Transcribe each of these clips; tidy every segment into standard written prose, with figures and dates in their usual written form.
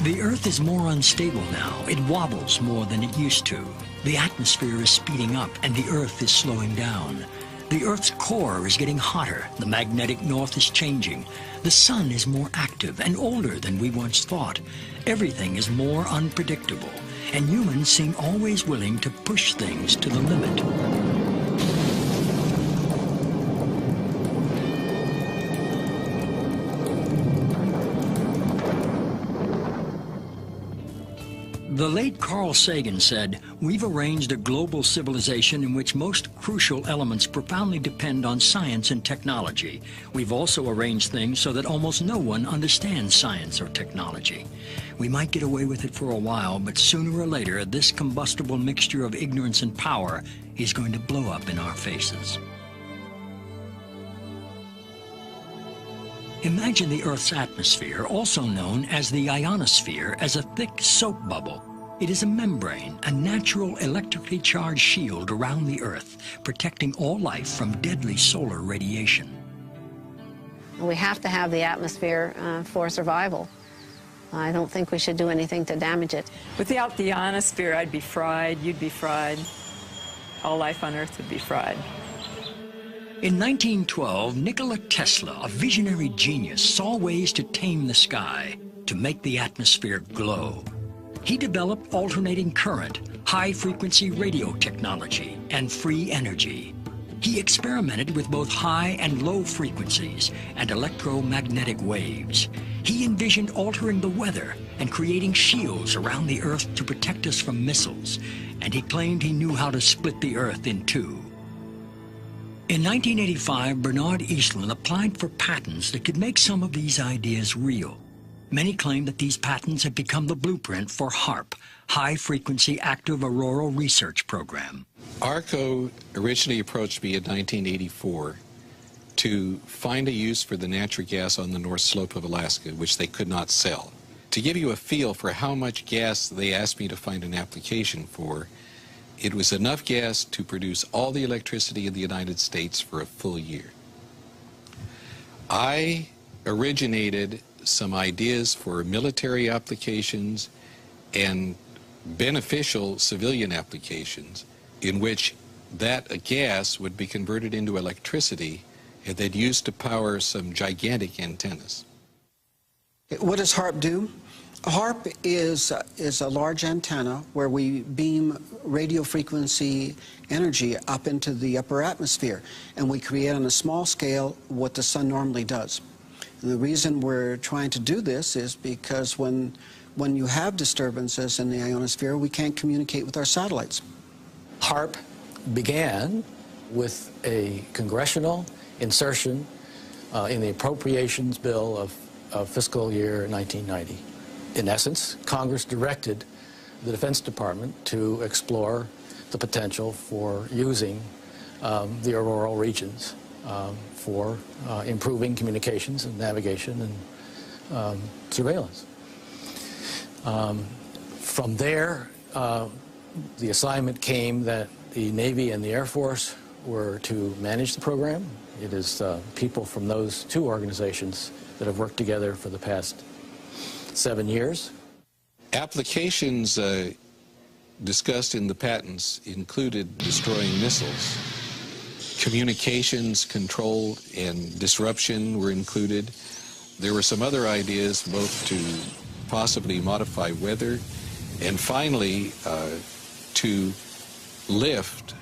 The Earth is more unstable now. It wobbles more than it used to. The atmosphere is speeding up and the Earth is slowing down. The Earth's core is getting hotter. The magnetic north is changing. The sun is more active and older than we once thought. Everything is more unpredictable, and humans seem always willing to push things to the limit. The late Carl Sagan said, "We've arranged a global civilization in which most crucial elements profoundly depend on science and technology. We've also arranged things so that almost no one understands science or technology. We might get away with it for a while, but sooner or later, this combustible mixture of ignorance and power is going to blow up in our faces." Imagine the Earth's atmosphere, also known as the ionosphere, as a thick soap bubble. It is a membrane, a natural electrically charged shield around the Earth, protecting all life from deadly solar radiation. We have to have the atmosphere for survival. I don't think we should do anything to damage it. Without the ionosphere, I'd be fried, you'd be fried, all life on Earth would be fried. In 1912, Nikola Tesla, a visionary genius, saw ways to tame the sky, to make the atmosphere glow. He developed alternating current, high-frequency radio technology, and free energy. He experimented with both high and low frequencies and electromagnetic waves. He envisioned altering the weather and creating shields around the Earth to protect us from missiles, and he claimed he knew how to split the Earth in two. In 1985, Bernard Eastlund applied for patents that could make some of these ideas real. Many claim that these patents have become the blueprint for HAARP, High Frequency Active Auroral Research Program. ARCO originally approached me in 1984 to find a use for the natural gas on the north slope of Alaska, which they could not sell. To give you a feel for how much gas they asked me to find an application for, it was enough gas to produce all the electricity in the United States for a full year. I originated some ideas for military applications and beneficial civilian applications in which that gas would be converted into electricity and then used to power some gigantic antennas. What does HAARP do? HAARP is a large antenna where we beam radio frequency energy up into the upper atmosphere, and we create on a small scale what the sun normally does. And the reason we're trying to do this is because when you have disturbances in the ionosphere, we can't communicate with our satellites. HAARP began with a congressional insertion in the appropriations bill of fiscal year 1990. In essence, Congress directed the Defense Department to explore the potential for using the auroral regions for improving communications and navigation and surveillance. From there, the assignment came that the Navy and the Air Force were to manage the program. It is people from those two organizations that have worked together for the past 7 years. Applications discussed in the patents included destroying missiles. Communications control and disruption were included. There were some other ideas both to possibly modify weather and finally to lift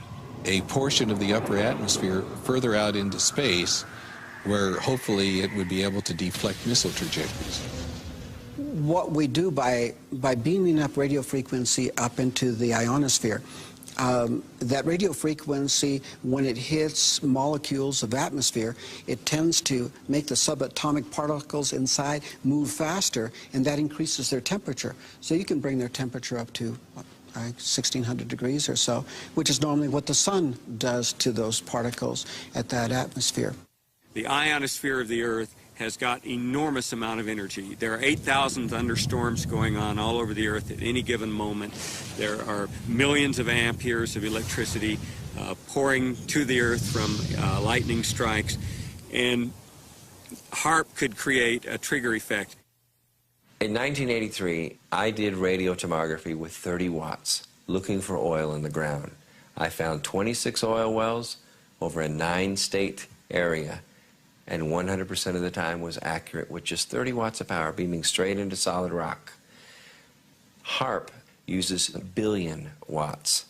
a portion of the upper atmosphere further out into space where hopefully it would be able to deflect missile trajectories. What we do by beaming up radio frequency up into the ionosphere, that radio frequency, when it hits molecules of atmosphere, it tends to make the subatomic particles inside move faster, and that increases their temperature. So you can bring their temperature up to 1,600 degrees or so, which is normally what the sun does to those particles at that atmosphere. The ionosphere of the Earth has got enormous amount of energy. There are 8,000 thunderstorms going on all over the Earth at any given moment. There are millions of amperes of electricity pouring to the Earth from lightning strikes, and HAARP could create a trigger effect. In 1983, I did radiotomography with 30 watts, looking for oil in the ground. I found 26 oil wells over a 9-state area, and 100% of the time was accurate with just 30 watts of power beaming straight into solid rock. HAARP uses 1 billion watts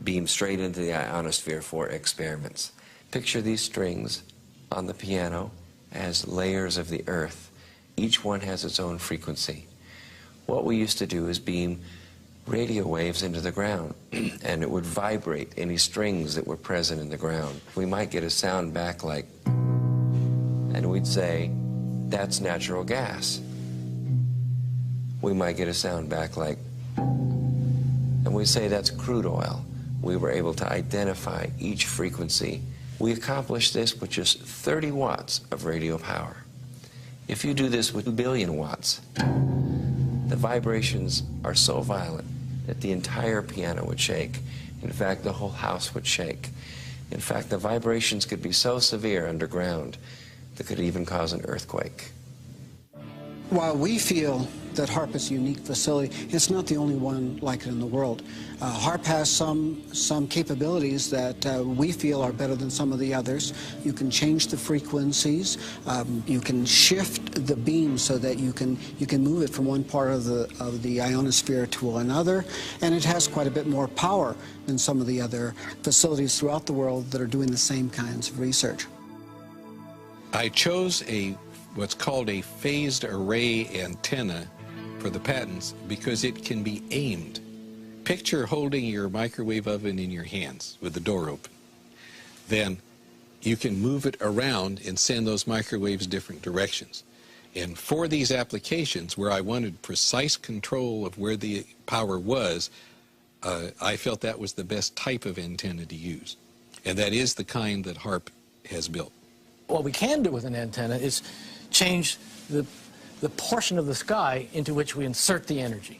beamed straight into the ionosphere for experiments. Picture these strings on the piano as layers of the earth. Each one has its own frequency. What we used to do is beam radio waves into the ground, and it would vibrate any strings that were present in the ground. We might get a sound back like, and we'd say, that's natural gas. We might get a sound back like, and we'd say, that's crude oil. We were able to identify each frequency. We accomplished this with just 30 watts of radio power. If you do this with 1 billion watts, the vibrations are so violent that the entire piano would shake. In fact, the whole house would shake. In fact, the vibrations could be so severe underground that could even cause an earthquake. While we feel that HAARP is a unique facility, it's not the only one like it in the world. HAARP has some capabilities that we feel are better than some of the others. You can change the frequencies. You can shift the beam so that you can move it from one part of the ionosphere to another, and it has quite a bit more power than some of the other facilities throughout the world that are doing the same kinds of research. I chose what's called a phased array antenna for the patents because it can be aimed. Picture holding your microwave oven in your hands with the door open. Then you can move it around and send those microwaves different directions. And for these applications where I wanted precise control of where the power was, I felt that was the best type of antenna to use. And that is the kind that HAARP has built. What we can do with an antenna is change the portion of the sky into which we insert the energy.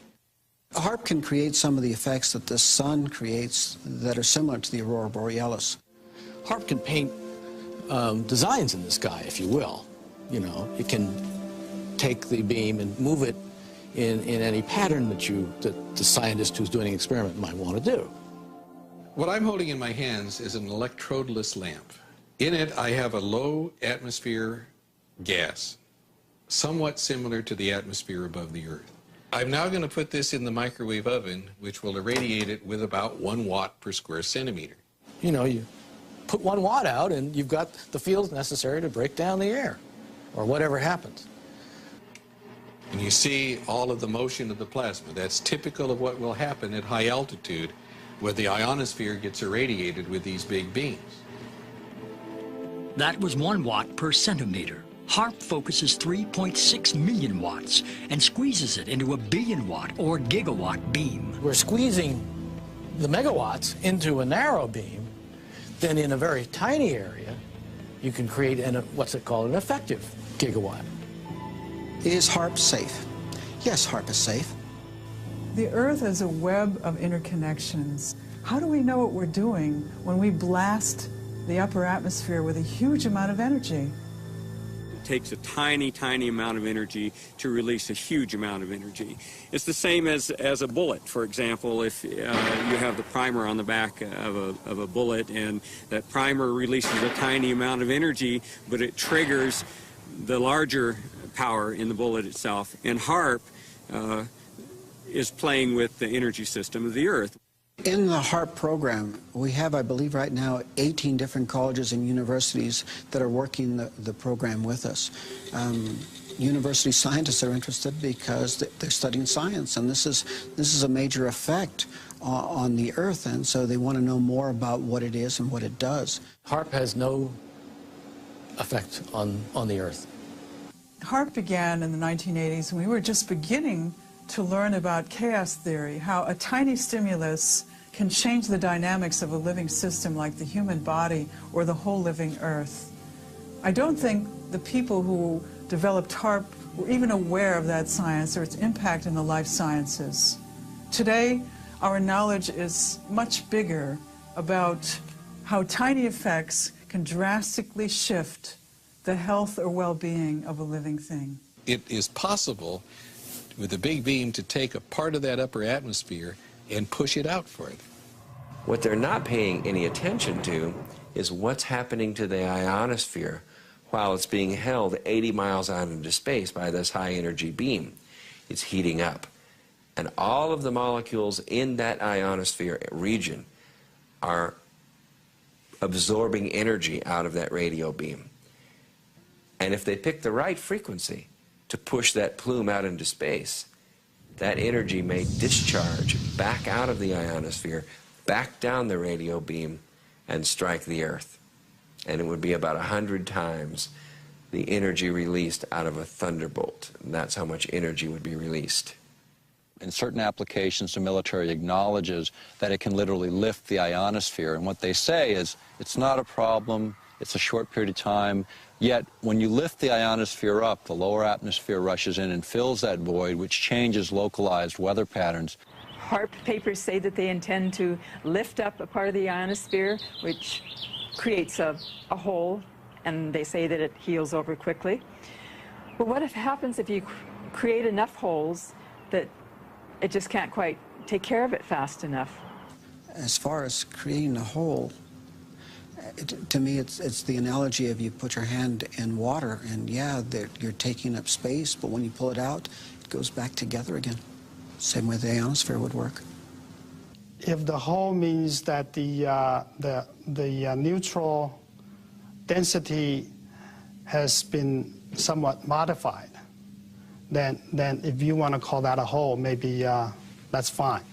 HAARP can create some of the effects that the sun creates that are similar to the aurora borealis. HAARP can paint designs in the sky, if you will. You know, it can take the beam and move it in any pattern that the scientist who's doing an experiment might want to do. What I'm holding in my hands is an electrodeless lamp. In it, I have a low atmosphere gas, somewhat similar to the atmosphere above the Earth. I'm now going to put this in the microwave oven, which will irradiate it with about 1 watt per square centimeter. You know, you put 1 watt out and you've got the fields necessary to break down the air, or whatever happens. And you see all of the motion of the plasma. That's typical of what will happen at high altitude, where the ionosphere gets irradiated with these big beams. That was 1 watt per centimeter. HAARP focuses 3.6 million watts and squeezes it into a 1 billion watt or gigawatt beam. We're squeezing the megawatts into a narrow beam. Then in a very tiny area, you can create what's it called, an effective gigawatt. Is HAARP safe? Yes, HAARP is safe. The Earth is a web of interconnections. How do we know what we're doing when we blast the upper atmosphere with a huge amount of energy? It takes a tiny, tiny amount of energy to release a huge amount of energy. It's the same as a bullet. For example, if you have the primer on the back of a bullet, and that primer releases a tiny amount of energy, but it triggers the larger power in the bullet itself. And HAARP is playing with the energy system of the Earth. In the HAARP program, we have, I believe right now, 18 different colleges and universities that are working the program with us. University scientists are interested because they're studying science, and this is a major effect on the Earth, and so they want to know more about what it is and what it does. HAARP has no effect on the Earth. HAARP began in the 1980s, and we were just beginning to learn about chaos theory, how a tiny stimulus can change the dynamics of a living system like the human body or the whole living Earth. I don't think the people who developed HAARP were even aware of that science or its impact in the life sciences. Today, our knowledge is much bigger about how tiny effects can drastically shift the health or well-being of a living thing. it is possible with a big beam to take a part of that upper atmosphere and push it out further. What they're not paying any attention to is what's happening to the ionosphere while it's being held 80 miles out into space by this high energy beam. It's heating up. And all of the molecules in that ionosphere region are absorbing energy out of that radio beam. And if they pick the right frequency to push that plume out into space, that energy may discharge back out of the ionosphere, back down the radio beam, and strike the Earth. And it would be about 100 times the energy released out of a thunderbolt. And that's how much energy would be released. In certain applications, the military acknowledges that it can literally lift the ionosphere. And what they say is, it's not a problem, it's a short period of time, yet when you lift the ionosphere up, the lower atmosphere rushes in and fills that void, which changes localized weather patterns. HAARP papers say that they intend to lift up a part of the ionosphere, which creates a hole, and they say that it heals over quickly. But what happens if you create enough holes that it just can't quite take care of it fast enough? As far as creating a hole, to me it's the analogy of you put your hand in water, and yeah, you're taking up space, but when you pull it out, it goes back together again. Same way the ionosphere would work. If the hole means that the neutral density has been somewhat modified, then if you want to call that a hole, maybe that's fine.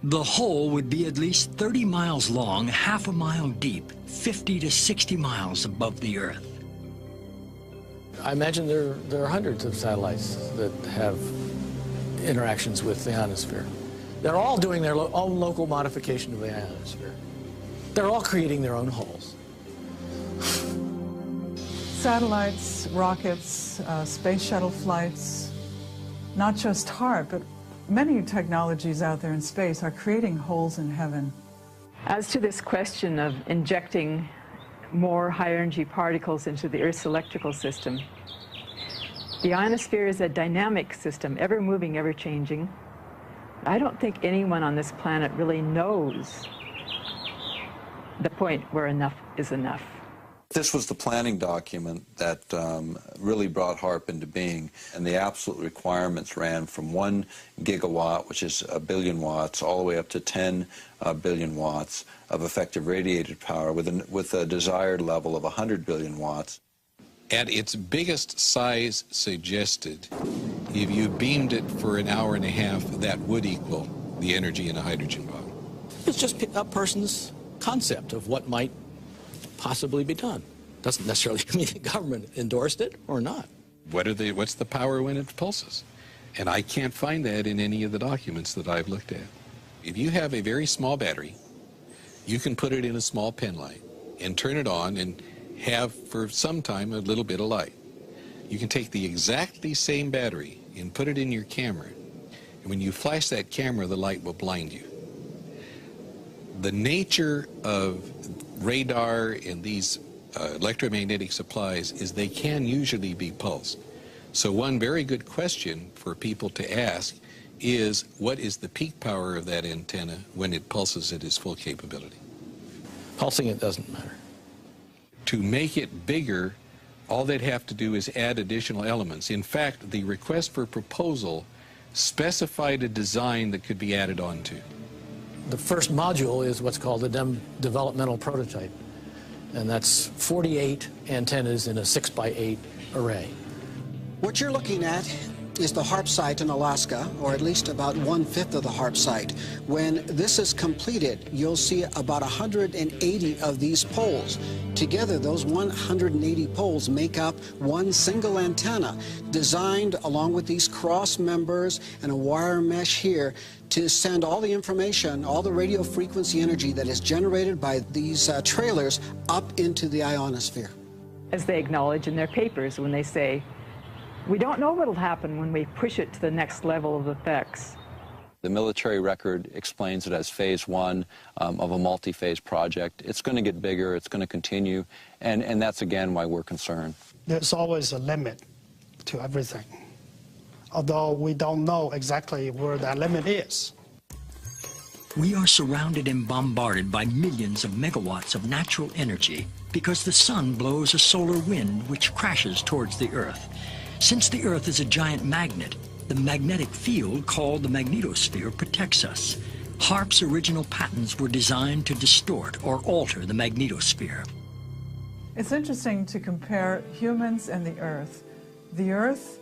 The hole would be at least 30 miles long, half a mile deep, 50 to 60 miles above the Earth. I imagine there are hundreds of satellites that have interactions with the ionosphere. They're all doing their own local modification of the ionosphere. They're all creating their own holes. Satellites, rockets, space shuttle flights, not just HAARP, but many technologies out there in space are creating holes in heaven. As to this question of injecting more high-energy particles into the Earth's electrical system, the ionosphere is a dynamic system, ever moving, ever changing. I don't think anyone on this planet really knows the point where enough is enough. This was the planning document that really brought HAARP into being, and the absolute requirements ran from 1 gigawatt, which is 1 billion watts, all the way up to 10 billion watts of effective radiated power with a desired level of 100 billion watts. At its biggest size suggested, if you beamed it for an hour and a half, that would equal the energy in a hydrogen bomb. It's just a person's concept of what might possibly be done. Doesn't necessarily mean the government endorsed it or not. What's the power when it pulses? And I can't find that in any of the documents that I've looked at. If you have a very small battery, you can put it in a small pen light and turn it on and have for some time a little bit of light. You can take the exactly same battery and put it in your camera, and when you flash that camera, the light will blind you. The nature of radar and these electromagnetic supplies is they can usually be pulsed. So one very good question for people to ask is, what is the peak power of that antenna when it pulses at its full capability? Pulsing it doesn't matter. To make it bigger, all they'd have to do is add additional elements. In fact, the request for proposal specified a design that could be added onto. The first module is what's called a developmental prototype, and that's 48 antennas in a 6x8 array. What you're looking at is the HAARP site in Alaska, or at least about 1/5 of the HAARP site. When this is completed, you'll see about 180 of these poles. Together, those 180 poles make up one single antenna, designed along with these cross members and a wire mesh here to send all the information, all the radio frequency energy that is generated by these trailers up into the ionosphere. As they acknowledge in their papers when they say, we don't know what will happen when we push it to the next level of effects. The military record explains it as phase 1 of a multi-phase project. It's going to get bigger, it's going to continue, and that's again why we're concerned. There's always a limit to everything, although we don't know exactly where that limit is. We are surrounded and bombarded by millions of megawatts of natural energy because the sun blows a solar wind which crashes towards the Earth. Since the Earth is a giant magnet, the magnetic field called the magnetosphere protects us. HAARP's original patents were designed to distort or alter the magnetosphere. It's interesting to compare humans and the Earth. The Earth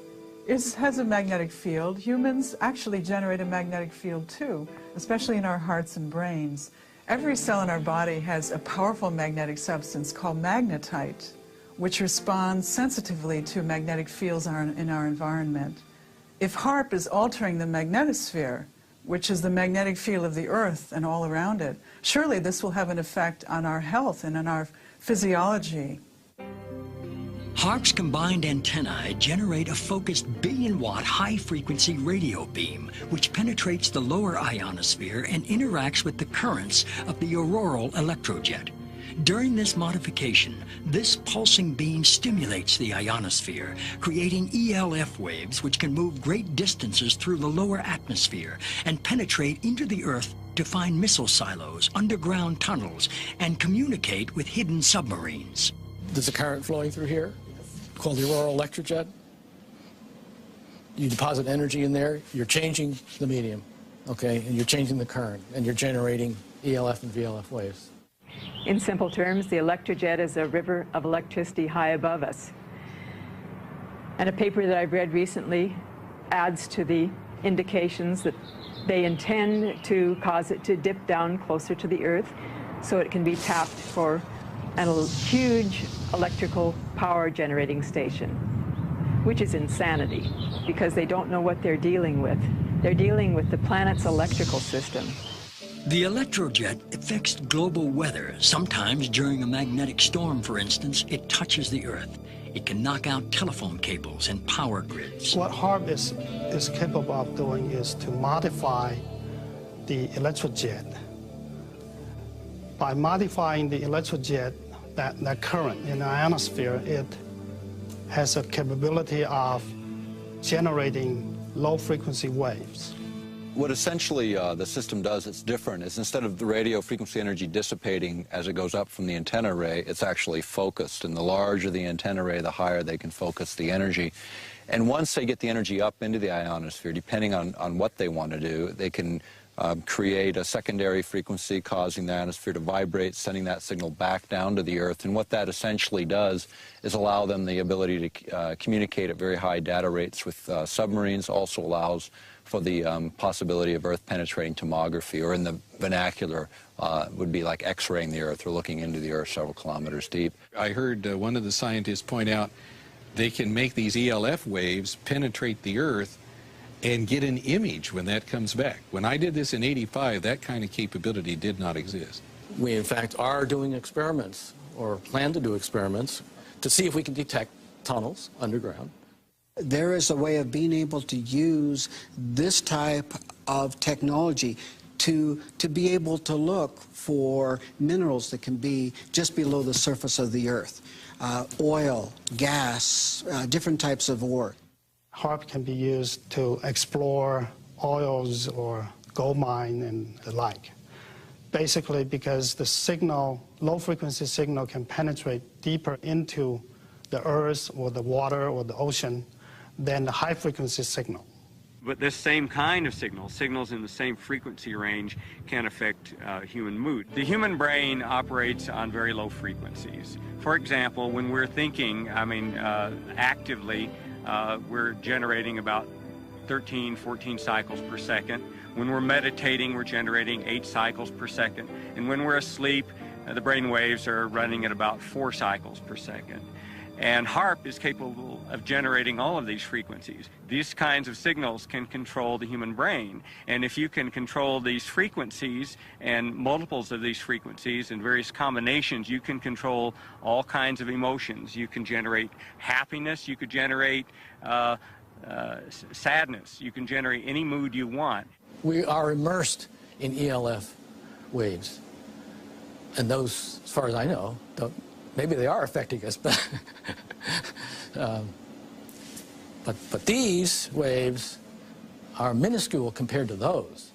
has a magnetic field. Humans actually generate a magnetic field too, especially in our hearts and brains. Every cell in our body has a powerful magnetic substance called magnetite, which responds sensitively to magnetic fields in our environment. If HAARP is altering the magnetosphere, which is the magnetic field of the Earth and all around it, surely this will have an effect on our health and on our physiology. HAARP's combined antennae generate a focused billion-watt high-frequency radio beam, which penetrates the lower ionosphere and interacts with the currents of the auroral electrojet. During this modification, this pulsing beam stimulates the ionosphere, creating ELF waves which can move great distances through the lower atmosphere and penetrate into the Earth to find missile silos, underground tunnels, and communicate with hidden submarines. There's a current flowing through here called the auroral electrojet. You deposit energy in there, you're changing the medium, okay, and you're changing the current, and you're generating ELF and VLF waves. In simple terms, the electrojet is a river of electricity high above us. And a paper that I've read recently adds to the indications that they intend to cause it to dip down closer to the Earth so it can be tapped for a huge electrical power generating station, which is insanity because they don't know what they're dealing with. They're dealing with the planet's electrical system. The electrojet affects global weather. Sometimes during a magnetic storm, for instance, it touches the Earth. It can knock out telephone cables and power grids. What HAARP is capable of doing is to modify the electrojet. By modifying the electrojet, that current in the ionosphere, it has a capability of generating low-frequency waves. What essentially the system does that's different is instead of the radio frequency energy dissipating as it goes up from the antenna array, it's actually focused. And the larger the antenna array, the higher they can focus the energy. And once they get the energy up into the ionosphere, depending on what they want to do, they can create a secondary frequency causing the ionosphere to vibrate, sending that signal back down to the Earth. And what that essentially does is allow them the ability to communicate at very high data rates with submarines, also allows for the possibility of Earth-penetrating tomography, or in the vernacular would be like X-raying the Earth or looking into the Earth several kilometers deep. I heard one of the scientists point out they can make these ELF waves penetrate the Earth and get an image when that comes back. When I did this in '85, that kind of capability did not exist. We, in fact, are doing experiments, or plan to do experiments, to see if we can detect tunnels underground. There is a way of being able to use this type of technology to be able to look for minerals that can be just below the surface of the Earth. Oil, gas, different types of ore. HAARP can be used to explore oils or gold mine and the like. Basically because the signal, low-frequency signal, can penetrate deeper into the Earth or the water or the ocean than the high-frequency signal. But this same kind of signals in the same frequency range, can affect human mood. The human brain operates on very low frequencies. For example, when we're thinking, actively, we're generating about 13, 14 cycles per second. When we're meditating, we're generating 8 cycles per second. And when we're asleep, the brain waves are running at about 4 cycles per second. And HAARP is capable of generating all of these frequencies. These kinds of signals can control the human brain. And if you can control these frequencies and multiples of these frequencies and various combinations, you can control all kinds of emotions. You can generate happiness, you could generate sadness, you can generate any mood you want. We are immersed in ELF waves. And those, as far as I know, maybe they are affecting us, but But these waves are minuscule compared to those.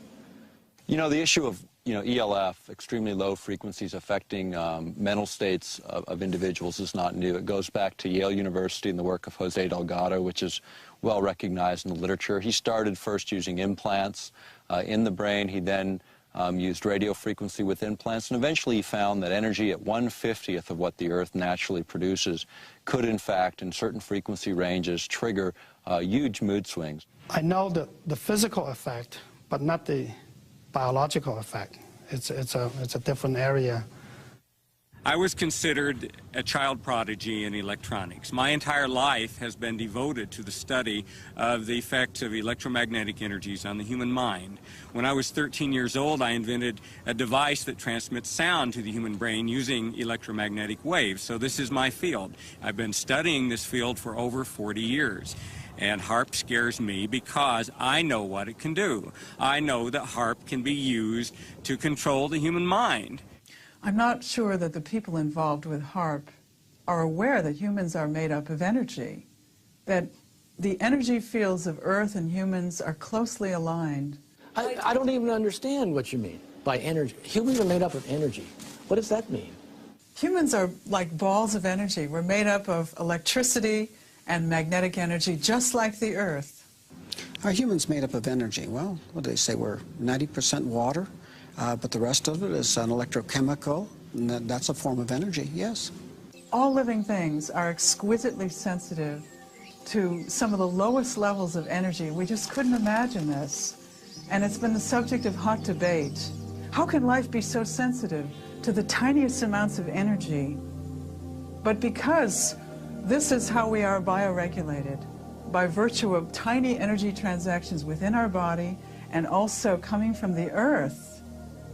You know, the issue of ELF, extremely low frequencies affecting mental states of individuals, is not new. It goes back to Yale University and the work of Jose Delgado, which is well recognized in the literature. He started first using implants in the brain. He then used radio frequency with implants, and eventually he found that energy at 1/50th of what the Earth naturally produces could, in fact, in certain frequency ranges, trigger huge mood swings. I know the physical effect, but not the biological effect. It's a different area. I was considered a child prodigy in electronics. My entire life has been devoted to the study of the effects of electromagnetic energies on the human mind. When I was 13 years old, I invented a device that transmits sound to the human brain using electromagnetic waves. So this is my field. I've been studying this field for over 40 years. And HAARP scares me because I know what it can do. I know that HAARP can be used to control the human mind. I'm not sure that the people involved with HAARP are aware that humans are made up of energy, that the energy fields of Earth and humans are closely aligned. I don't even understand what you mean by energy. Humans are made up of energy. What does that mean? Humans are like balls of energy. We're made up of electricity and magnetic energy, just like the Earth. Are humans made up of energy? Well, what do they say? We're 90% water, but the rest of it is an electrochemical, and that's a form of energy, yes. All living things are exquisitely sensitive to some of the lowest levels of energy. We just couldn't imagine this. And it's been the subject of hot debate. How can life be so sensitive to the tiniest amounts of energy? But because this is how we are bioregulated, by virtue of tiny energy transactions within our body and also coming from the Earth,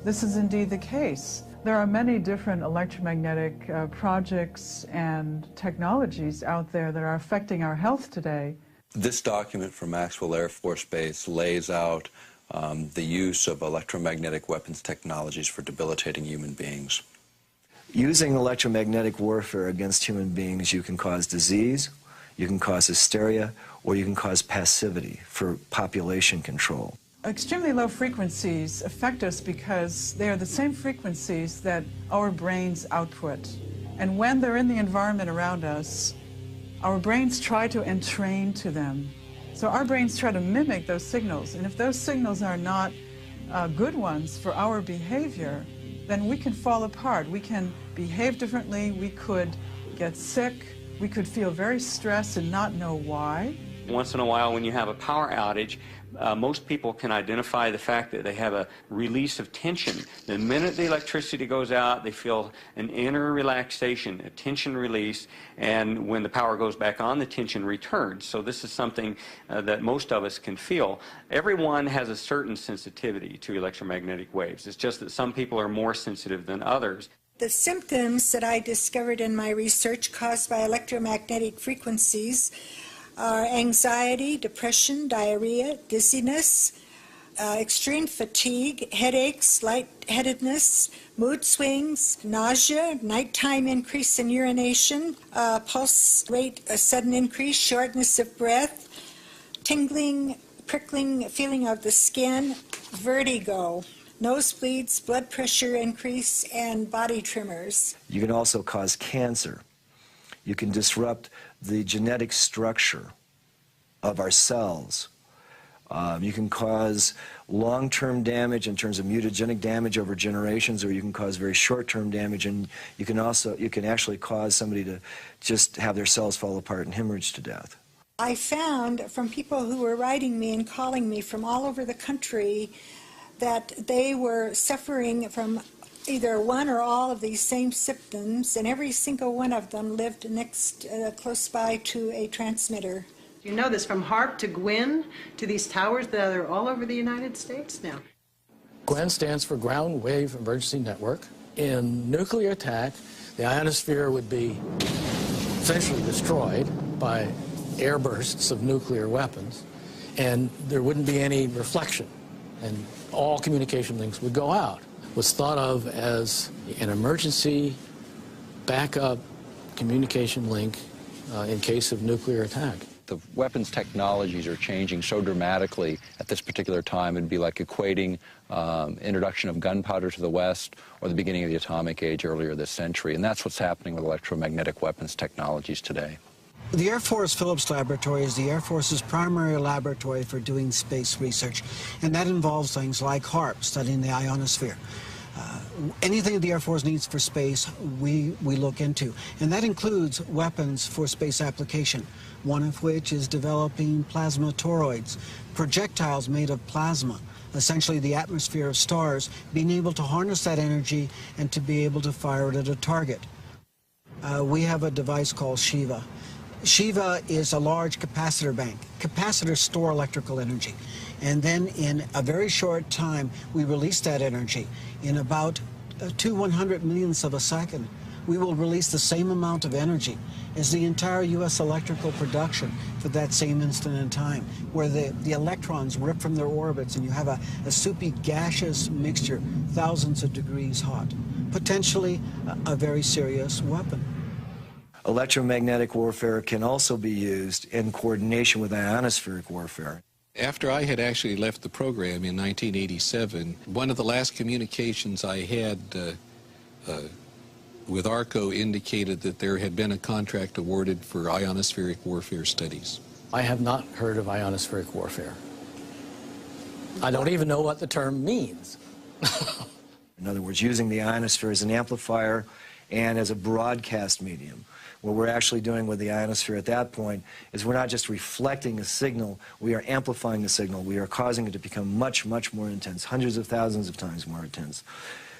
this is indeed the case. There are many different electromagnetic projects and technologies out there that are affecting our health today. This document from Maxwell Air Force Base lays out the use of electromagnetic weapons technologies for debilitating human beings. Using electromagnetic warfare against human beings, you can cause disease, you can cause hysteria, or you can cause passivity for population control. Extremely low frequencies affect us because they are the same frequencies that our brains output. And when they're in the environment around us, our brains try to entrain to them. So our brains try to mimic those signals. And if those signals are not good ones for our behavior, then we can fall apart. We can behave differently. We could get sick. We could feel very stressed and not know why. Once in a while, when you have a power outage, most people can identify the fact that they have a release of tension. The minute the electricity goes out, they feel an inner relaxation, a tension release, and when the power goes back on, the tension returns. So this is something that most of us can feel. Everyone has a certain sensitivity to electromagnetic waves. It's just that some people are more sensitive than others. The symptoms that I discovered in my research caused by electromagnetic frequencies are anxiety, depression, diarrhea, dizziness, extreme fatigue, headaches, lightheadedness, mood swings, nausea, nighttime increase in urination, pulse rate, a sudden increase, shortness of breath, tingling, prickling feeling of the skin, vertigo, nosebleeds, blood pressure increase, and body tremors. You can also cause cancer. You can disrupt the genetic structure of our cells. You can cause long-term damage in terms of mutagenic damage over generations, or you can cause very short-term damage, and you can actually cause somebody to just have their cells fall apart and hemorrhage to death. I found from people who were writing me and calling me from all over the country that they were suffering from either one or all of these same symptoms, and every single one of them lived close by to a transmitter. You know this from HAARP to GWIN to these towers that are all over the United States now. GWIN stands for Ground Wave Emergency Network. In nuclear attack, the ionosphere would be essentially destroyed by air bursts of nuclear weapons, and there wouldn't be any reflection, and all communication links would go out. Was thought of as an emergency backup communication link in case of nuclear attack. the weapons technologies are changing so dramatically at this particular time. It'd be like equating introduction of gunpowder to the West or the beginning of the atomic age earlier this century. And that's what's happening with electromagnetic weapons technologies today. The Air Force Phillips Laboratory is the Air Force's primary laboratory for doing space research, and that involves things like HAARP, studying the ionosphere. Anything the Air Force needs for space, we look into, and that includes weapons for space application, one of which is developing plasma toroids, projectiles made of plasma, essentially the atmosphere of stars, being able to harness that energy and to be able to fire it at a target. We have a device called Shiva. Shiva is a large capacitor bank. Capacitors store electrical energy. And then in a very short time, we release that energy. In about 2/100 millionths of a second, we will release the same amount of energy as the entire U.S. electrical production for that same instant in time, where the electrons rip from their orbits and you have a soupy gaseous mixture, thousands of degrees hot. Potentially a very serious weapon. Electromagnetic warfare can also be used in coordination with ionospheric warfare. After I had actually left the program in 1987, one of the last communications I had with ARCO indicated that there had been a contract awarded for ionospheric warfare studies. I have not heard of ionospheric warfare. I don't even know what the term means. In other words, using the ionosphere as an amplifier and as a broadcast medium. What we're actually doing with the ionosphere at that point is we're not just reflecting a signal, we are amplifying the signal. We are causing it to become much, much more intense, hundreds of thousands of times more intense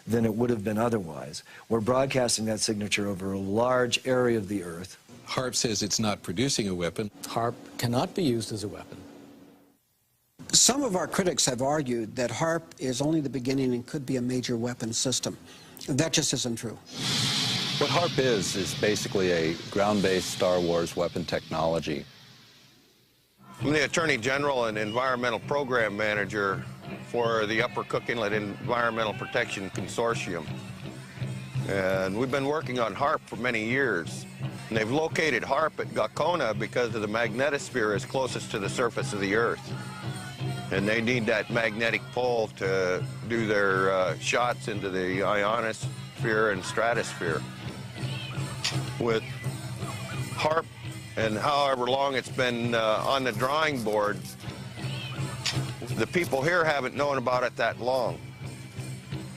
than it would have been otherwise. We're broadcasting that signature over a large area of the Earth. HAARP says it's not producing a weapon. HAARP cannot be used as a weapon. Some of our critics have argued that HAARP is only the beginning and could be a major weapon system. That just isn't true. What HAARP is basically a ground-based Star Wars weapon technology. I'm the Attorney General and Environmental Program Manager for the Upper Cook Inlet Environmental Protection Consortium. And we've been working on HAARP for many years. And they've located HAARP at Gakona because of the magnetosphere is closest to the surface of the Earth. And they need that magnetic pole to do their shots into the ionosphere and stratosphere. With HAARP and however long it's been on the drawing board, the people here haven't known about it that long.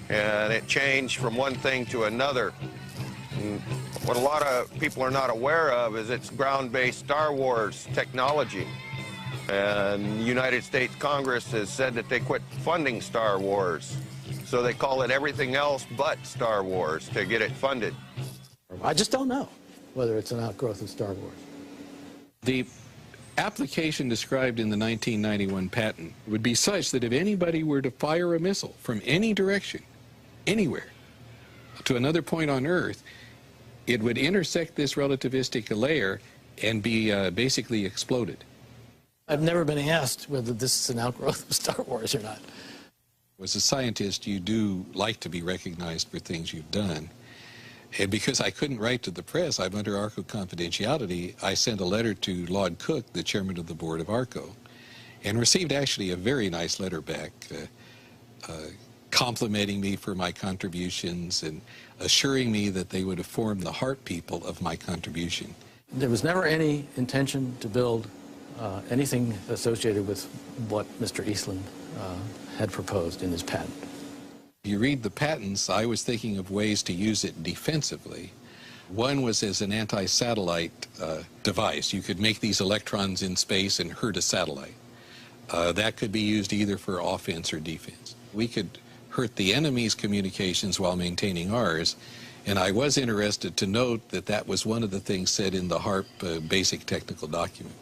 And it changed from one thing to another. And what a lot of people are not aware of is it's ground-based Star Wars technology. And the United States Congress has said that they quit funding Star Wars. So they call it everything else but Star Wars to get it funded. I just don't know whether it's an outgrowth of Star Wars. The application described in the 1991 patent would be such that if anybody were to fire a missile from any direction, anywhere, to another point on Earth, it would intersect this relativistic layer and be basically exploded. I've never been asked whether this is an outgrowth of Star Wars or not. As a scientist, you do like to be recognized for things you've done. And because I couldn't write to the press, I'm under ARCO confidentiality, I sent a letter to Lord Cook, the chairman of the board of ARCO, and received actually a very nice letter back complimenting me for my contributions and assuring me that they would inform the HAARP people of my contribution. There was never any intention to build anything associated with what Mr. Eastland had proposed in his patent. If you read the patents, I was thinking of ways to use it defensively. One was as an anti-satellite device. You could make these electrons in space and hurt a satellite. That could be used either for offense or defense. We could hurt the enemy's communications while maintaining ours, and I was interested to note that that was one of the things said in the HAARP basic technical document.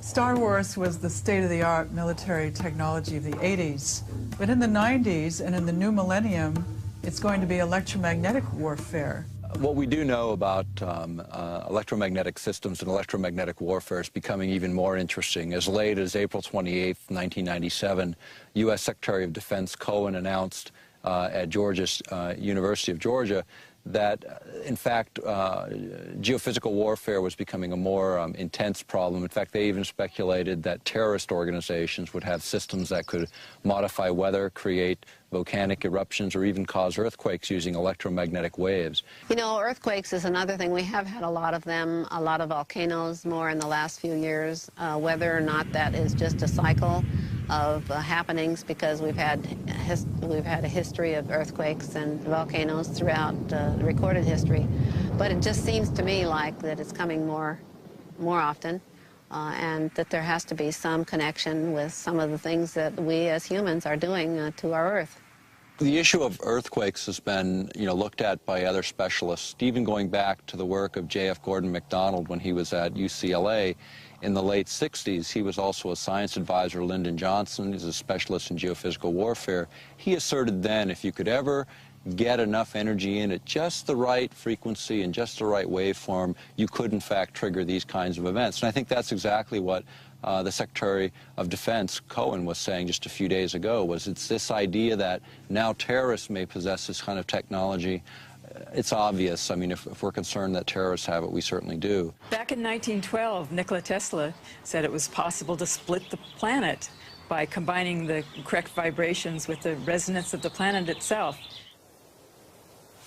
Star Wars was the state-of-the-art military technology of the 80s, but in the 90s and in the new millennium, it's going to be electromagnetic warfare. What we do know about electromagnetic systems and electromagnetic warfare is becoming even more interesting. As late as April 28, 1997, U.S. Secretary of Defense Cohen announced at University of Georgia that, in fact, geophysical warfare was becoming a more intense problem. In fact, they even speculated that terrorist organizations would have systems that could modify weather, create volcanic eruptions, or even cause earthquakes using electromagnetic waves. You know, earthquakes is another thing. We have had a lot of them, a lot of volcanoes more in the last few years. Whether or not that is just a cycle of happenings, because we've had a history of earthquakes and volcanoes throughout recorded history, but it just seems to me like that it's coming more often, and that there has to be some connection with some of the things that we as humans are doing to our Earth. The issue of earthquakes has been, looked at by other specialists, even going back to the work of J.F. Gordon MacDonald when he was at UCLA. In the late 60s, he was also a science advisor to Lyndon Johnson. He's a specialist in geophysical warfare. He asserted then if you could ever get enough energy in at just the right frequency and just the right waveform, you could, in fact, trigger these kinds of events. And I think that's exactly what the Secretary of Defense, Cohen, was saying just a few days ago, was it's this idea that now terrorists may possess this kind of technology. It's obvious. I mean, if we're concerned that terrorists have it, we certainly do. Back in 1912, Nikola Tesla said it was possible to split the planet by combining the correct vibrations with the resonance of the planet itself.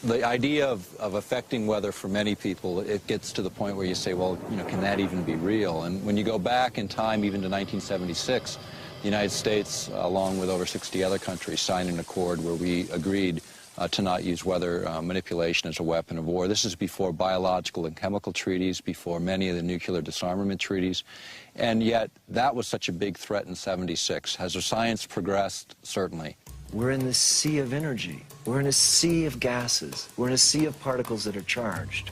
The idea of affecting weather for many people, it gets to the point where you say, well, can that even be real? And when you go back in time, even to 1976, the United States, along with over 60 other countries, signed an accord where we agreed to not use weather manipulation as a weapon of war. This is before biological and chemical treaties, before many of the nuclear disarmament treaties. And yet, that was such a big threat in '76. Has the science progressed? Certainly. We're in this sea of energy. We're in a sea of gases. We're in a sea of particles that are charged.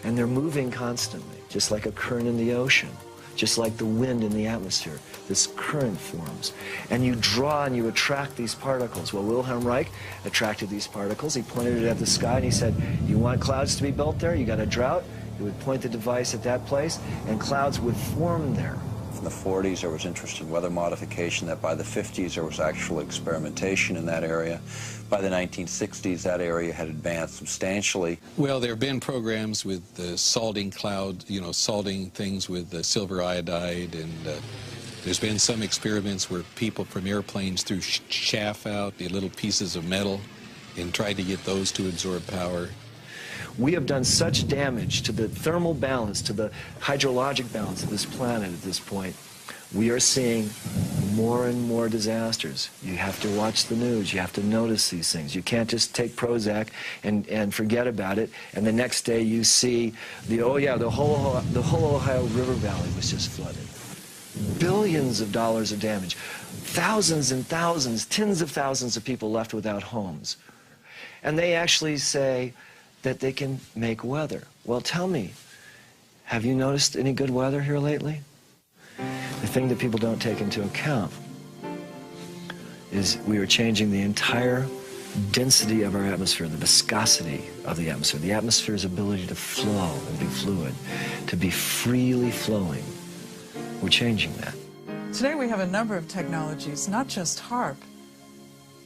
And they're moving constantly, just like a current in the ocean, just like the wind in the atmosphere. This current forms. And you draw and you attract these particles. Well, Wilhelm Reich attracted these particles. He pointed it at the sky and he said, you want clouds to be built there? You got a drought? He would point the device at that place and clouds would form there. In the 40s, there was interest in weather modification. That by the 50s, there was actual experimentation in that area. By the 1960s, that area had advanced substantially. Well, there have been programs with salting clouds, salting things with silver iodide, and there's been some experiments where people from airplanes threw chaff out, the little pieces of metal, and tried to get those to absorb power. We have done such damage to the thermal balance, to the hydrologic balance of this planet at this point. We are seeing more and more disasters. You have to watch the news. You have to notice these things. You can't just take Prozac and forget about it, and the next day you see the whole Ohio River Valley was just flooded. Billions of dollars of damage. Thousands and thousands, tens of thousands of people left without homes. And they actually say that they can make weather. Well, tell me, have you noticed any good weather here lately? The thing that people don't take into account is we are changing the entire density of our atmosphere, the viscosity of the atmosphere's ability to flow and be fluid, to be freely flowing. We're changing that. Today we have a number of technologies, not just HAARP,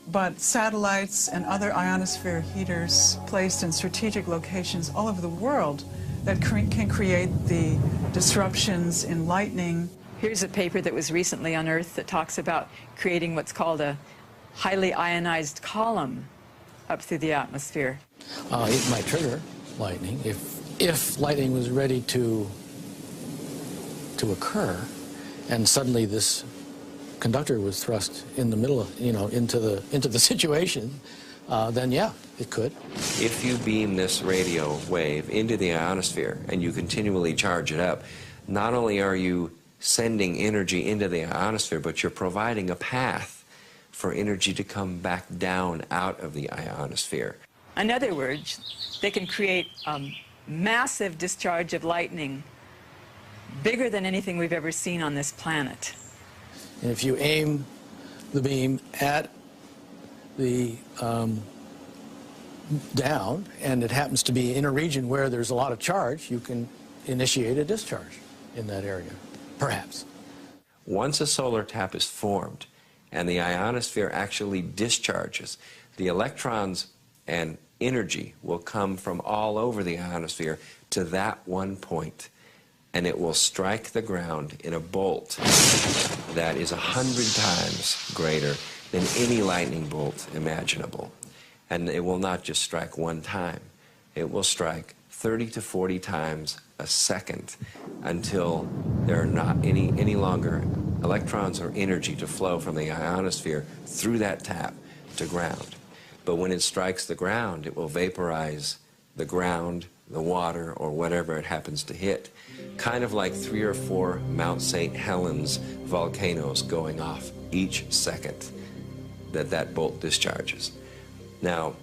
but satellites and other ionosphere heaters placed in strategic locations all over the world that can create the disruptions in lightning. Here's a paper that was recently unearthed that talks about creating what's called a highly ionized column up through the atmosphere. It might trigger lightning if lightning was ready to occur, and suddenly this conductor was thrust in the middle of, into the situation, then yeah, it could. If you beam this radio wave into the ionosphere and you continually charge it up, not only are you sending energy into the ionosphere, but you're providing a path for energy to come back down out of the ionosphere. In other words, they can create a massive discharge of lightning, bigger than anything we've ever seen on this planet. And if you aim the beam at the down, and it happens to be in a region where there's a lot of charge, you can initiate a discharge in that area, perhaps. Once a solar tap is formed and the ionosphere actually discharges, the electrons and energy will come from all over the ionosphere to that one point, and it will strike the ground in a bolt that is 100 times greater than any lightning bolt imaginable. And it will not just strike one time. It will strike 30 to 40 times a second until there are not any longer electrons or energy to flow from the ionosphere through that tap to ground. But when it strikes the ground, it will vaporize the ground, the water, or whatever it happens to hit, kind of like 3 or 4 Mount St. Helens volcanoes going off each second that bolt discharges. Now,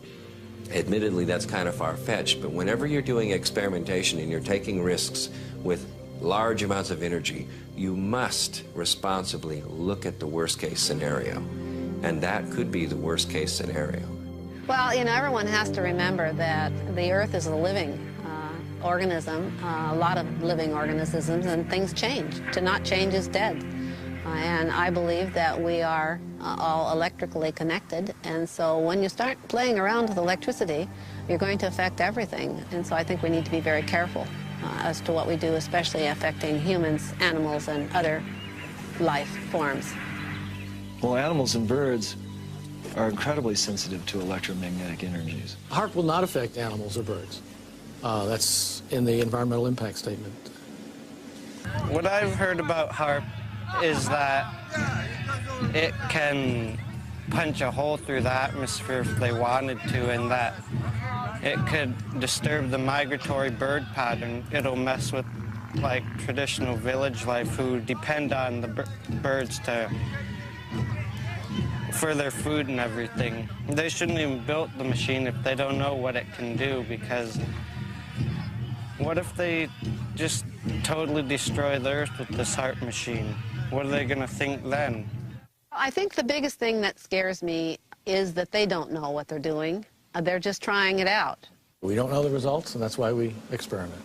admittedly, that's kind of far-fetched, but whenever you're doing experimentation and you're taking risks with large amounts of energy, you must responsibly look at the worst-case scenario, and that could be the worst-case scenario. Well, you know, everyone has to remember that the Earth is a living organism, a lot of living organisms, and things change. To not change is dead. And I believe that we are all electrically connected, and so when you start playing around with electricity, you're going to affect everything. And so I think we need to be very careful as to what we do, especially affecting humans, animals, and other life forms. Well, animals and birds are incredibly sensitive to electromagnetic energies. HAARP will not affect animals or birds. That's in the environmental impact statement. What I've heard about HAARP is that it can punch a hole through the atmosphere if they wanted to, and that it could disturb the migratory bird pattern. It'll mess with like traditional village life who depend on the birds for their food and everything. They shouldn't even build the machine if they don't know what it can do, because what if they just totally destroy the Earth with this HAARP machine? What are they going to think then? I think the biggest thing that scares me is that they don't know what they're doing. They're just trying it out. We don't know the results, and that's why we experiment.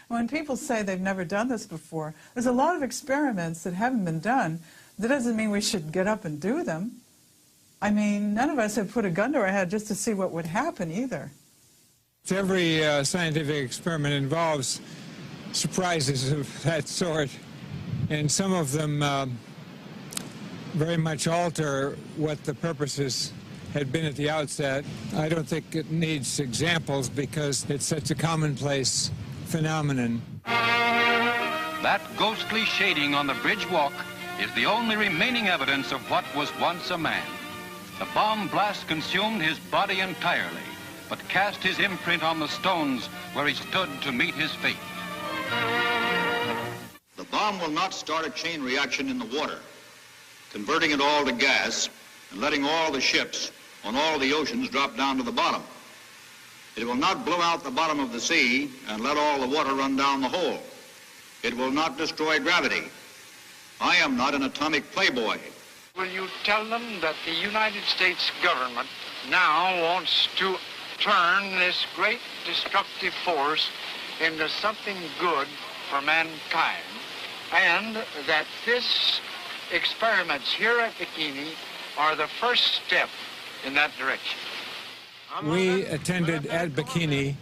When people say they've never done this before, there's a lot of experiments that haven't been done. That doesn't mean we should get up and do them. I mean, none of us have put a gun to our head just to see what would happen either. Every scientific experiment involves surprises of that sort, and some of them very much alter what the purposes had been at the outset. I don't think it needs examples because it's such a commonplace phenomenon. That ghostly shading on the bridge walk is the only remaining evidence of what was once a man. The bomb blast consumed his body entirely, but cast his imprint on the stones where he stood to meet his fate. The bomb will not start a chain reaction in the water, converting it all to gas and letting all the ships on all the oceans drop down to the bottom. It will not blow out the bottom of the sea and let all the water run down the hole. It will not destroy gravity. I am not an atomic playboy. Will you tell them that the United States government now wants to turn this great destructive force into something good for mankind, and that this experiments here at Bikini are the first step in that direction? We attended at Bikini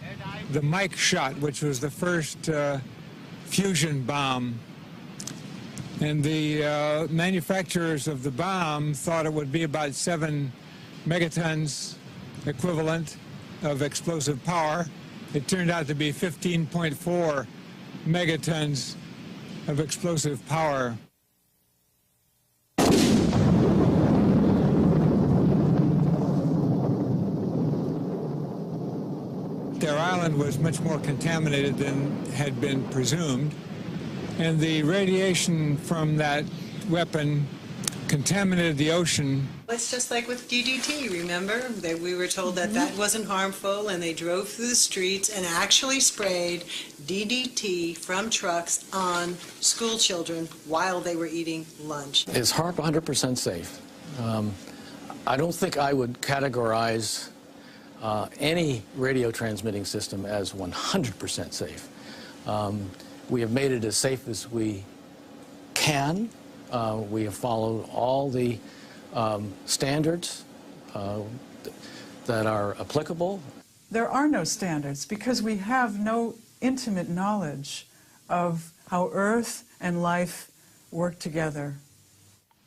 the Mike shot, which was the first fusion bomb. And the manufacturers of the bomb thought it would be about 7 megatons equivalent of explosive power. It turned out to be 15.4 megatons of explosive power. Their island was much more contaminated than had been presumed, and the radiation from that weapon contaminated the ocean. It's just like with DDT, remember? We were told that that wasn't harmful, and they drove through the streets and actually sprayed DDT from trucks on school children while they were eating lunch. Is HAARP 100% safe? I don't think I would categorize any radio transmitting system as 100% safe. We have made it as safe as we can. We have followed all the standards. that are applicable. There are no standards because we have no intimate knowledge of how Earth and life work together.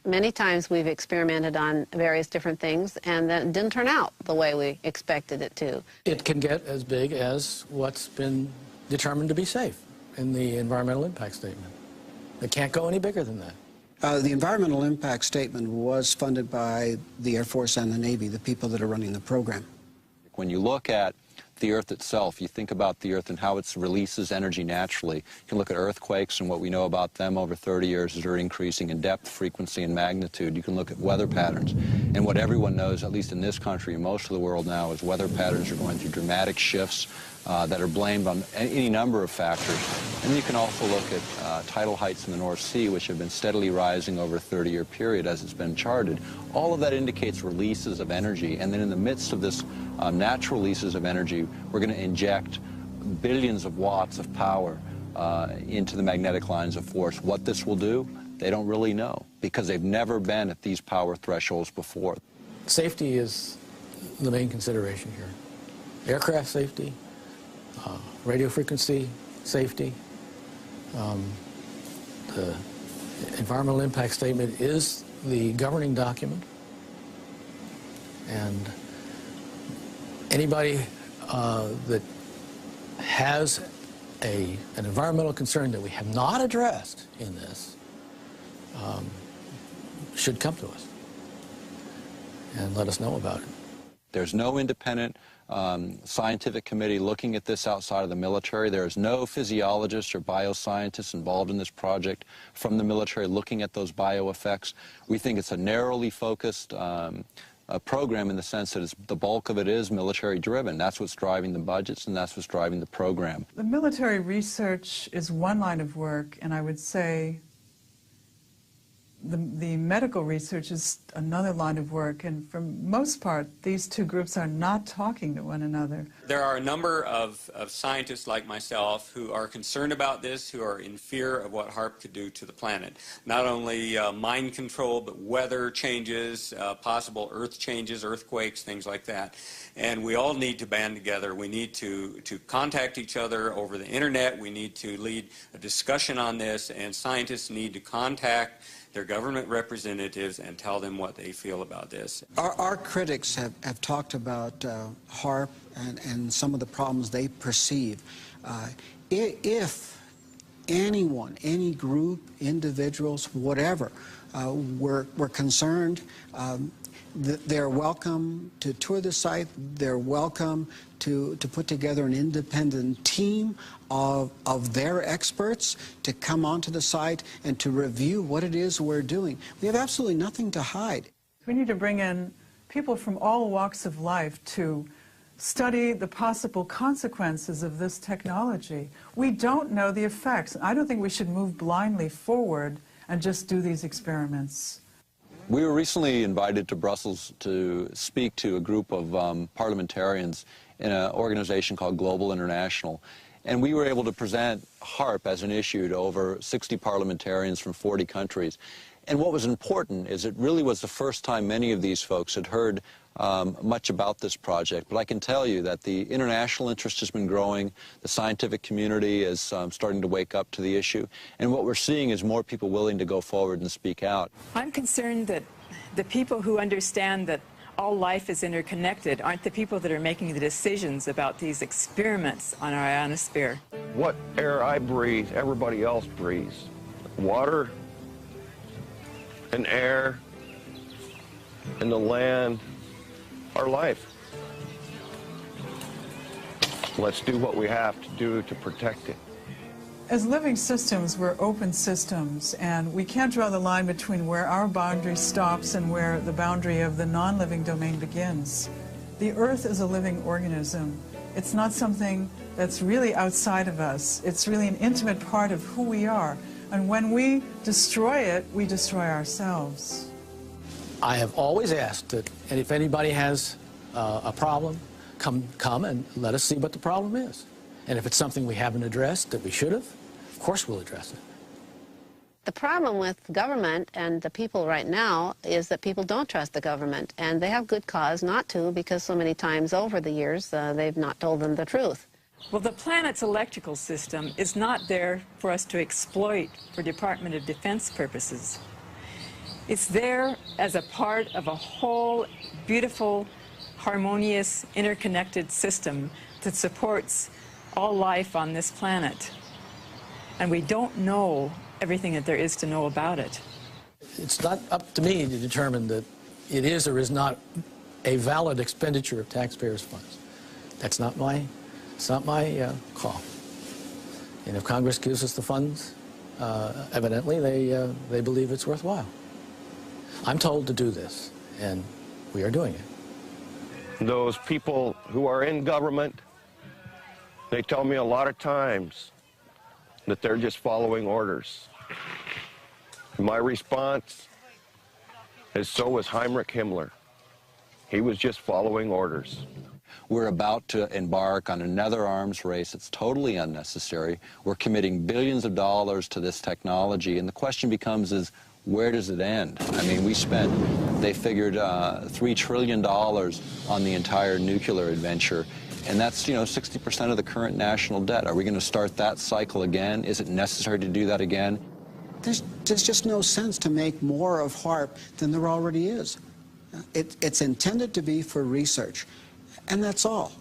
Many times we've experimented on various different things and that didn't turn out the way we expected it to. It can get as big as what's been determined to be safe in the environmental impact statement. It can't go any bigger than that. The environmental impact statement was funded by the Air Force and the Navy, the people that are running the program. When you look at the Earth itself, you think about the Earth and how it releases energy naturally. You can look at earthquakes and what we know about them over 30 years is they're increasing in depth, frequency, and magnitude. You can look at weather patterns. And what everyone knows, at least in this country and most of the world now, is weather patterns are going through dramatic shifts that are blamed on any number of factors. And you can also look at tidal heights in the North Sea, which have been steadily rising over a 30-year period as it's been charted. All of that indicates releases of energy. And then in the midst of this natural releases of energy, we're going to inject billions of watts of power into the magnetic lines of force. What this will do, they don't really know because they've never been at these power thresholds before. Safety is the main consideration here. Aircraft safety, radio frequency safety. The environmental impact statement is the governing document, and anybody that has an environmental concern that we have not addressed in this should come to us and let us know about it. There's no independent scientific committee looking at this outside of the military. There is no physiologists or bioscientists involved in this project from the military looking at those bioeffects. We think it's a narrowly focused program in the sense that the bulk of it is military-driven. That's what's driving the budgets, and that's what's driving the program. The military research is one line of work, and I would say the medical research is another line of work, and for most part, these two groups are not talking to one another. There are a number of scientists like myself who are concerned about this, who are in fear of what HAARP could do to the planet. Not only mind control, but weather changes, possible earth changes, earthquakes, things like that. And we all need to band together. We need to contact each other over the internet. We need to lead a discussion on this, and scientists need to contact their government representatives and tell them what they feel about this. Our critics have talked about HAARP and some of the problems they perceive. If anyone, any group, individuals, whatever, were concerned, they're welcome to tour the site. They're welcome to put together an independent team of their experts to come onto the site and to review what it is we're doing. We have absolutely nothing to hide. We need to bring in people from all walks of life to study the possible consequences of this technology. We don't know the effects. I don't think we should move blindly forward and just do these experiments. We were recently invited to Brussels to speak to a group of parliamentarians in an organization called Global International. And we were able to present HAARP as an issue to over 60 parliamentarians from 40 countries. And what was important is it really was the first time many of these folks had heard much about this project. But I can tell you that the international interest has been growing. The scientific community is starting to wake up to the issue. And what we're seeing is more people willing to go forward and speak out. I'm concerned that the people who understand that all life is interconnected aren't the people that are making the decisions about these experiments on our ionosphere. What air I breathe, everybody else breathes. Water and air and the land are life. Let's do what we have to do to protect it. As living systems, we're open systems, and we can't draw the line between where our boundary stops and where the boundary of the non-living domain begins. The Earth is a living organism. It's not something that's really outside of us. It's really an intimate part of who we are. And when we destroy it, we destroy ourselves. I have always asked that, and if anybody has a problem, come and let us see what the problem is. And if it's something we haven't addressed that we should have, of course we'll address it. The problem with government and the people right now is that people don't trust the government, and they have good cause not to, because so many times over the years they've not told them the truth. Well, the planet's electrical system is not there for us to exploit for Department of Defense purposes. It's there as a part of a whole beautiful, harmonious, interconnected system that supports all life on this planet. And we don't know everything that there is to know about it. It's not up to me to determine that it is or is not a valid expenditure of taxpayers' funds. It's not my call. And if Congress gives us the funds, evidently they believe it's worthwhile. I'm told to do this, and we are doing it. Those people who are in government, they tell me a lot of times that they're just following orders. My response is, so was Heinrich Himmler. He was just following orders. We're about to embark on another arms race. It's totally unnecessary. We're committing billions of dollars to this technology, and the question becomes is, where does it end? I mean, they figured $3 trillion on the entire nuclear adventure, and that's, 60% of the current national debt. Are we going to start that cycle again? Is it necessary to do that again? There's just no sense to make more of HAARP than there already is. It's intended to be for research, and that's all.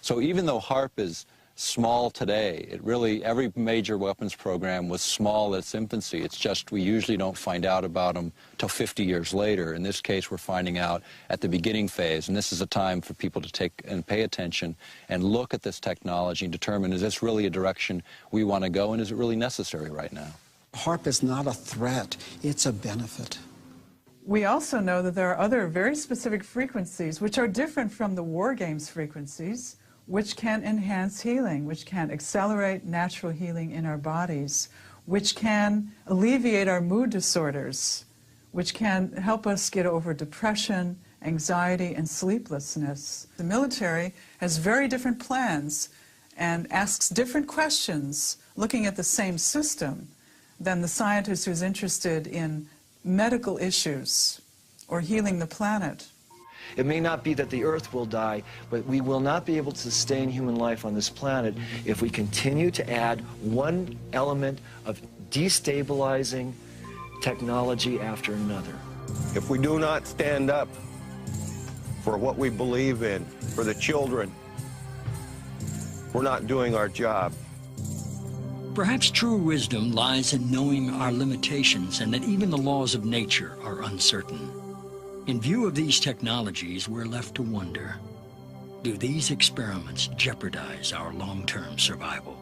So even though HAARP is small today, every major weapons program was small at its infancy. It's just we usually don't find out about them till 50 years later. In this case, we're finding out at the beginning phase, and this is a time for people to take and pay attention and look at this technology and determine, is this really a direction we want to go, and is it really necessary right now? HAARP is not a threat, it's a benefit. We also know that there are other very specific frequencies which are different from the war games frequencies, which can enhance healing, which can accelerate natural healing in our bodies, which can alleviate our mood disorders, which can help us get over depression, anxiety, and sleeplessness. The military has very different plans and asks different questions looking at the same system than the scientist who's interested in medical issues or healing the planet. It may not be that the Earth will die, but we will not be able to sustain human life on this planet if we continue to add one element of destabilizing technology after another. If we do not stand up for what we believe in, for the children, we're not doing our job. Perhaps true wisdom lies in knowing our limitations and that even the laws of nature are uncertain. In view of these technologies, we're left to wonder, do these experiments jeopardize our long-term survival?